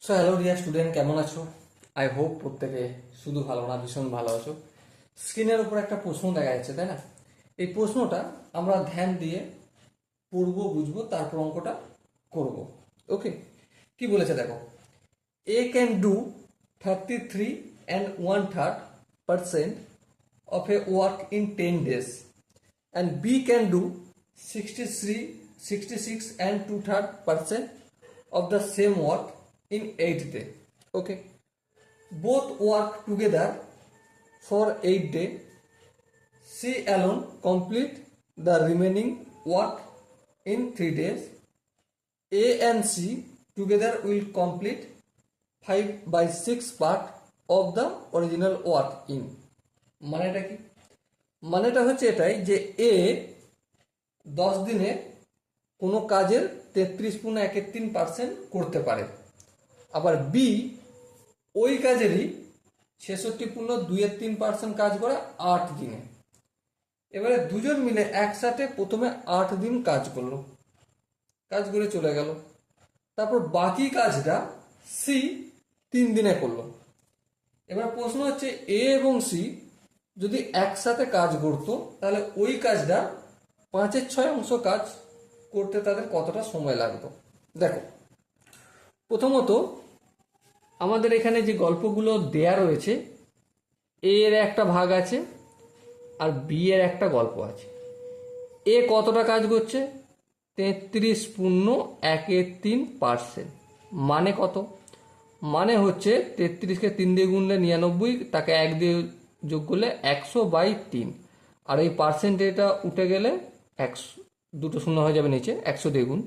So hello dear student, কেমন আছো? I hope প্রত্যেকে শুধু ভালো না, ভীষণ ভালো আছো। স্ক্রিনের উপর একটা প্রশ্ন দেখা যাচ্ছে, তাই না? এই প্রশ্নটা আমরা ধ্যান দিয়ে পড়বো, বুঝবো, তারপর অঙ্কটা করব। ওকে, কি বলেছে দেখো। এ can do 33 and 1/3% of a work in 10 days, and B can do 63, 66 and 2/3% of the same work in 8 days. Okay, both work together for 8 days. She alone complete the remaining work in 3 days. A and C together will complete 5/6 part of the original work in. মানেটা কি? মানেটা হচ্ছে এটাই যে এ 10 দিনে কোনো কাজের 33.13% করতে পারে, আবার বি ওই কাজেরই 66.23% কাজ করে 8 দিনে। এবারে দুজন মিলে একসাথে প্রথমে 8 দিন কাজ করলো, কাজ করে চলে গেল। তারপর বাকি কাজটা সি 3 দিনে করলো। এবার প্রশ্ন হচ্ছে এ এবং সি যদি একসাথে কাজ করতো তাহলে ওই কাজটা 5/6 কাজ করতে তাদের কতটা সময় লাগতো। দেখো, প্রথমত আমাদের এখানে যে গল্পগুলো দেয়া রয়েছে, এ এর একটা ভাগ আছে আর বি এর একটা গল্প আছে। এ কতটা কাজ করছে? 33.13%। মানে কত? মানে হচ্ছে 33কে 3 দিয়ে গুনলে 99, তাকে 1 দিয়ে যোগ করলে 100/3, আর এই পার্সেন্টেজটা উঠে গেলে 100, দুটো শূন্য হয়ে যাবে নিচে, 100 দিয়ে গুণ।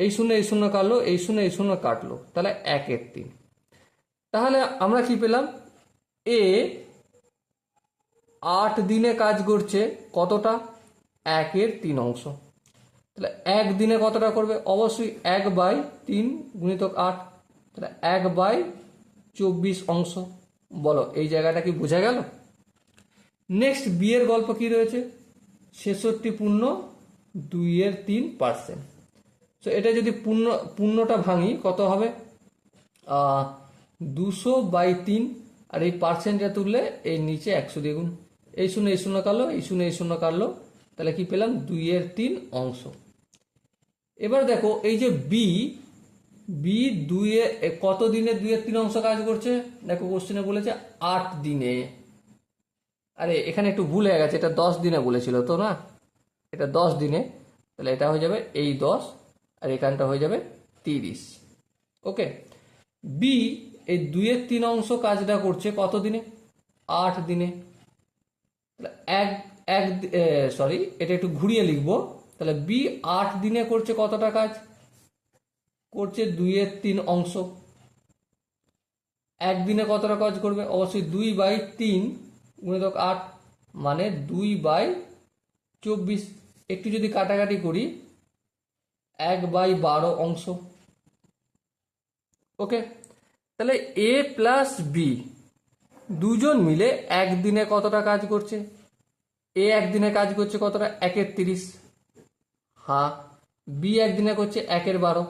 এই শূন্য এই শূন্য কাটলো, এই শূন্য এই শূন্য কাটলো, তাহলে 1/3। তাহলে আমরা কি পেলাম? এ 8 দিনে কাজ করছে কতটা? 1/3। তাহলে 1 দিনে কতটা করবে? অবশ্যই 1/3 গুণিতক 8, তাহলে 1/24। বলো, এই জায়গাটা কি বোঝা গেল? নেক্সট বি এর গল্প কি রয়েছে? 66.2%। তো এটা যদি পূর্ণটা ভাঙি কত হবে? 200/3, আর এই পার্সেন্টটা তুললে এই নিচে 100 দিয়ে গুণ। এই শূন্য এই শূন্য কাটলো, এই শূন্য এই শূন্য কাটলো, তাহলে কি পেলাম? 2/3। এবার দেখো, এই যে বি বি কত দিনে 2/3 কাজ করছে? দেখো কোশ্চেনে বলেছে 8 দিনে। আরে এখানে একটু ভুল হয়ে গেছে, এটা 10 দিনে বলেছিল তো না, এটা 10 দিনে। তাহলে এটা হয়ে যাবে এই 10, আর এখানটা হয়ে যাবে 30। ওকে, বি এই 2/3 কাজটা করছে কত দিনে? 8 দিনে। তাহলে এক এক সরি, এটা একটু ঘুরিয়ে লিখবো। তাহলে বি 8 দিনে করছে কতটা কাজ? করছে 2/3। একদিনে কতটা কাজ করবে? অবশ্যই 2/3 গুণিতক 8, মানে 2/24। একটু যদি কাটাকাটি করি, 1/12। ওকে, তাহলে এ প্লাস বি দুজন মিলে একদিনে কতটা কাজ করছে? এ একদিনে কাজ করছে কতটা? 1/30। হ্যাঁ, বি একদিনে করছে 1/12।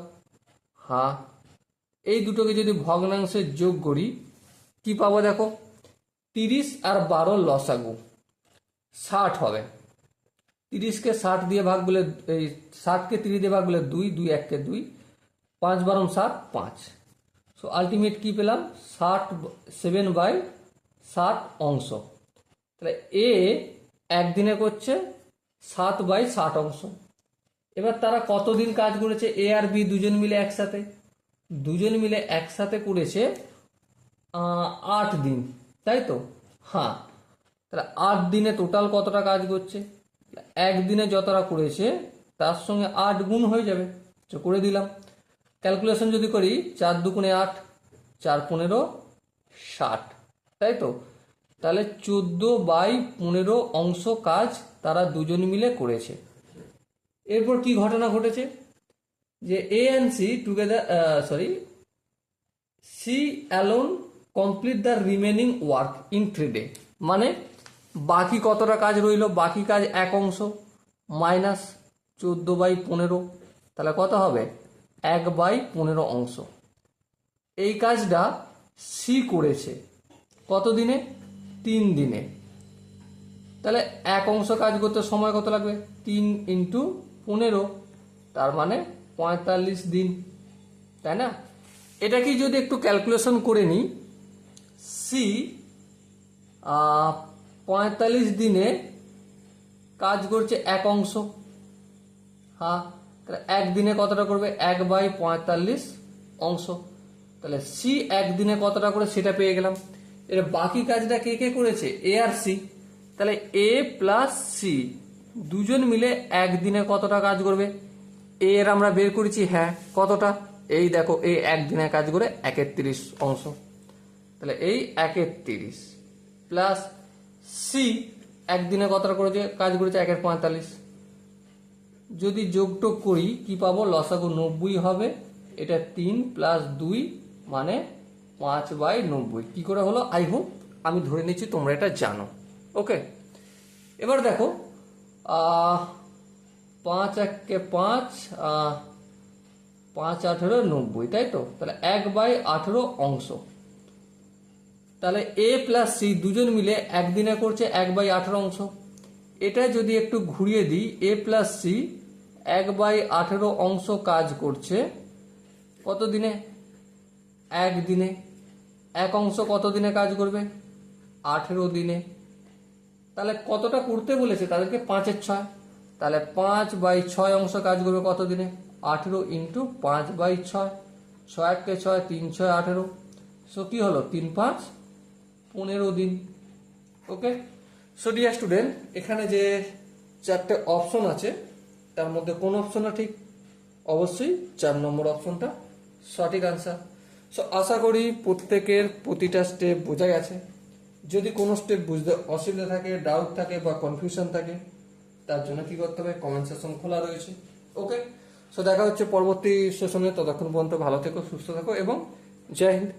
হ্যাঁ, এই দুটোকে যদি ভগ্নাংশে যোগ করি কি পাবো? দেখো, 30 আর 12 লসাগু 60 হবে। 30কে 60 দিয়ে ভাগ করলে, এই 60কে 30 দিয়ে ভাগ করলে 2, 2 1-কে 2, 5 12 7 5। সো আলটিমেট কি পেলাম? 7/7। তাহলে এ একদিনে করছে 7/60। এবার তারা কতদিন কাজ করেছে? এ আর বি দুজন মিলে একসাথে, দুজন মিলে একসাথে করেছে 8 দিন, তাই তো? হ্যাঁ, তাহলে 8 দিনে টোটাল কতটা কাজ করছে? একদিনে যতটা করেছে তার সঙ্গে 8 গুণ হয়ে যাবে। তো করে দিলাম। ক্যালকুলেশন যদি করি, 4 2 8, 4 15 60, তাই তো? তাহলে 14/15 কাজ তারা দুজন মিলে করেছে। এরপর কি ঘটনা ঘটেছে? যে A and C together, C alone complete the remaining work in 3 day. মানে বাকি কতটা কাজ রইল? বাকি কাজ 1 মাইনাস 14/15, তাহলে কত হবে? 1/15। এই কাজটা সি করেছে কত দিনে? 3 দিনে। তাহলে এক অংশ কাজ করতে সময় কত লাগবে? 3 ইন্টু 15, তার মানে 45 দিন, তাই না? এটা কি যদি একটু ক্যালকুলেশন করে নিই, সি 45 দিনে কাজ করছে এক অংশ, হ্যাঁ, তাহলে একদিনে কতটা করবে? 1/45 অংশ। তাহলে সি একদিনে কতটা করে সেটা পেয়ে গেলাম। এর বাকি কাজটা কে কে করেছে? এ আর সি। তাহলে এ প্লাস সি দুজন মিলে একদিনে কতটা কাজ করবে? এ এর আমরা বের করেছি, হ্যাঁ, কতটা? এই দেখো, এই একদিনে কাজ করে 1/30 অংশ। তাহলে এই 1/30 প্লাস সি একদিনে কতটা করেছে? কাজ করেছে 1/45। যদি যোগটোগ করি কি পাবো? লসাগু 90 হবে। এটা 3 প্লাস 2 মানে 5/90। কি করে হলো? আই হোপ, আমি ধরে নিচ্ছি তোমরা এটা জানো। ওকে, এবার দেখো 5 1 5, 5 18 90, তাই তো? তাহলে 1/18 অংশ। তাহলে এ প্লাস সি দুজন মিলে একদিনে করছে 1/18 অংশ। এটা যদি একটু ঘুরিয়ে দিই, এ প্লাস সি 1/18 অংশ কাজ করছে কত দিনে? একদিনে। এক অংশ কত দিনে কাজ করবে? 18 দিনে। তাহলে কতটা করতে বলেছে তাদেরকে? 5 এর 6। তাহলে 5/6 অংশ কাজ করবে কত দিনে? 18 ইন্টু 5/6, 6 1 6, 3 6 18। সো কি হলো? 3 5 15 দিন। ওকে, সো ডিয়ার স্টুডেন্ট, এখানে যে 4টে অপশন আছে তার মধ্যে কোন অপশনটা ঠিক? অবশ্যই 4 নম্বর অপশনটা সঠিক আনসার। সো আশা করি প্রত্যেকের প্রতিটা স্টেপ বোঝা গেছে। যদি কোনো স্টেপ বুঝতে অসুবিধা থাকে, ডাউট থাকে বা কনফিউশন থাকে, তার জন্য কি করতে হবে? কমেন্ট সেকশন খোলা রয়েছে। ওকে, সো দেখা হচ্ছে পরবর্তী সেশনে। ততক্ষণ পর্যন্ত ভালো থেকো, সুস্থ থাকো এবং জয় হিন্দ।